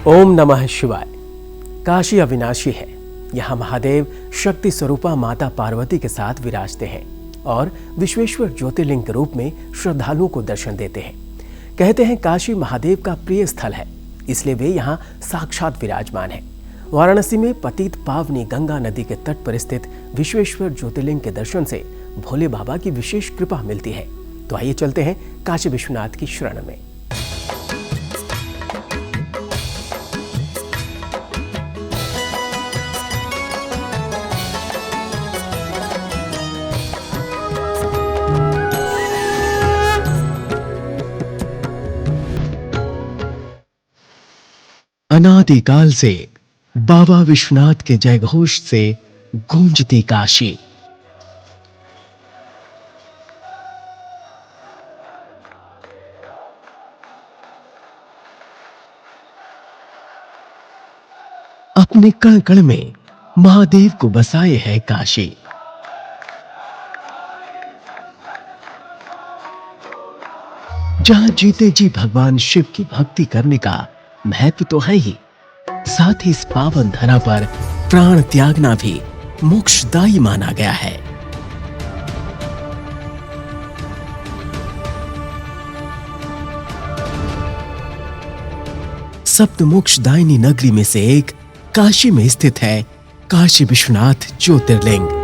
ओम नमः शिवाय। काशी अविनाशी है। यहाँ महादेव शक्ति स्वरूपा माता पार्वती के साथ विराजते हैं और विश्वेश्वर ज्योतिर्लिंग के रूप में श्रद्धालुओं को दर्शन देते हैं। कहते हैं काशी महादेव का प्रिय स्थल है, इसलिए वे यहाँ साक्षात विराजमान है। वाराणसी में पतित पावनी गंगा नदी के तट पर स्थित विश्वेश्वर ज्योतिर्लिंग के दर्शन से भोले बाबा की विशेष कृपा मिलती है। तो आइए चलते हैं काशी विश्वनाथ की शरण में। अनादिकाल से बाबा विश्वनाथ के जयघोष से गूंजती काशी। अपने कण कण में महादेव को बसाए है काशी। जहां जीते जी भगवान शिव की भक्ति करने का महत्व तो है ही, साथ ही इस पावन धरा पर प्राण त्यागना भी मोक्षदायी माना गया है। सप्त मोक्षदायिनी नगरी में से एक काशी में स्थित है काशी विश्वनाथ ज्योतिर्लिंग।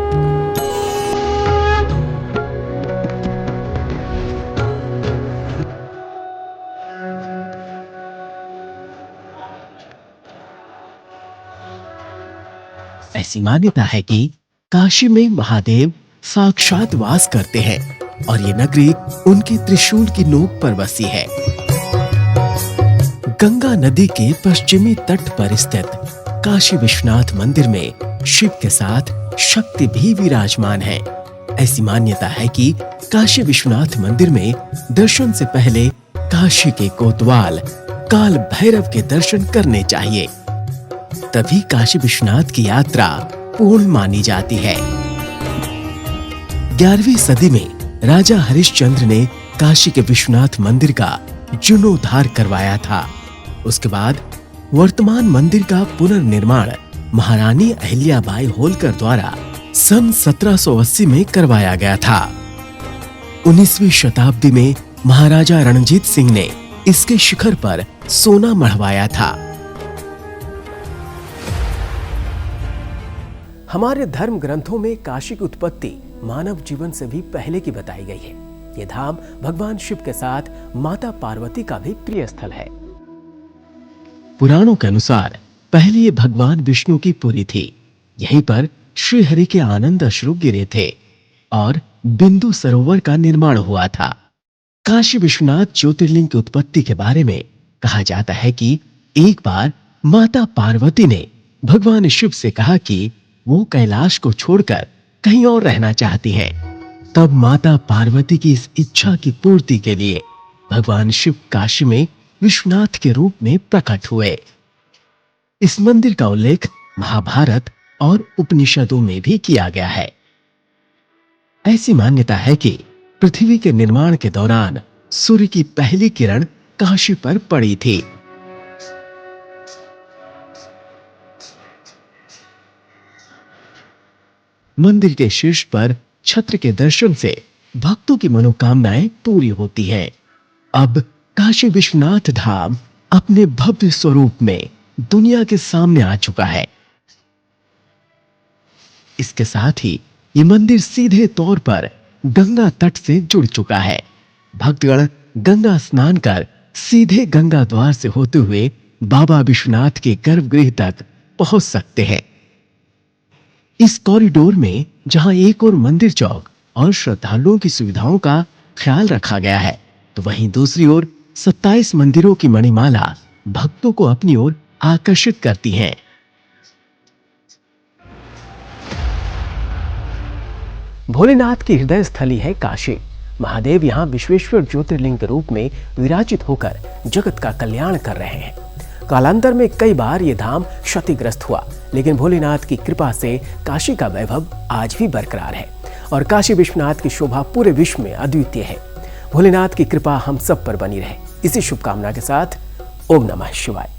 ऐसी मान्यता है कि काशी में महादेव साक्षात वास करते हैं और ये नगरी उनके त्रिशूल की नोक पर बसी है। गंगा नदी के पश्चिमी तट पर स्थित काशी विश्वनाथ मंदिर में शिव के साथ शक्ति भी विराजमान है। ऐसी मान्यता है कि काशी विश्वनाथ मंदिर में दर्शन से पहले काशी के कोतवाल काल भैरव के दर्शन करने चाहिए, तभी काशी विश्वनाथ की यात्रा पूर्ण मानी जाती है। 11वीं सदी में राजा हरिश्चंद्र ने काशी के विश्वनाथ मंदिर का जीर्णोद्धार करवाया था। उसके बाद वर्तमान मंदिर का पुनर्निर्माण महारानी अहिल्याबाई होलकर द्वारा सन 1780 में करवाया गया था। 19वीं शताब्दी में महाराजा रणजीत सिंह ने इसके शिखर पर सोना मढ़वाया था। हमारे धर्म ग्रंथों में काशी की उत्पत्ति मानव जीवन से भी पहले की बताई गई है। यह धाम भगवान शिव के साथ माता पार्वती का भी प्रिय स्थल है। पुराणों के अनुसार पहले ये भगवान विष्णु की पुरी थी। यहीं पर श्री हरि के आनंद अश्रु गिरे थे और बिंदु सरोवर का निर्माण हुआ था। काशी विश्वनाथ ज्योतिर्लिंग की उत्पत्ति के बारे में कहा जाता है कि एक बार माता पार्वती ने भगवान शिव से कहा कि वो कैलाश को छोड़कर कहीं और रहना चाहती है। तब माता पार्वती की इस इच्छा की पूर्ति के लिए भगवान शिव काशी में विश्वनाथ के रूप में प्रकट हुए। इस मंदिर का उल्लेख महाभारत और उपनिषदों में भी किया गया है। ऐसी मान्यता है कि पृथ्वी के निर्माण के दौरान सूर्य की पहली किरण काशी पर पड़ी थी। मंदिर के शीर्ष पर छत्र के दर्शन से भक्तों की मनोकामनाएं पूरी होती हैं। अब काशी विश्वनाथ धाम अपने भव्य स्वरूप में दुनिया के सामने आ चुका है। इसके साथ ही ये मंदिर सीधे तौर पर गंगा तट से जुड़ चुका है। भक्तगण गंगा स्नान कर सीधे गंगा द्वार से होते हुए बाबा विश्वनाथ के गर्भगृह तक पहुंच सकते हैं। इस कॉरिडोर में जहां एक और मंदिर चौक और श्रद्धालुओं की सुविधाओं का ख्याल रखा गया है, तो वहीं दूसरी ओर 27 मंदिरों की मणिमाला भक्तों को अपनी ओर आकर्षित करती है। भोलेनाथ की हृदय स्थली है काशी। महादेव यहाँ विश्वेश्वर ज्योतिर्लिंग के रूप में विराजित होकर जगत का कल्याण कर रहे हैं। कालांतर में कई बार ये धाम क्षतिग्रस्त हुआ, लेकिन भोलेनाथ की कृपा से काशी का वैभव आज भी बरकरार है और काशी विश्वनाथ की शोभा पूरे विश्व में अद्वितीय है। भोलेनाथ की कृपा हम सब पर बनी रहे। इसी शुभकामना के साथ ओम नमः शिवाय।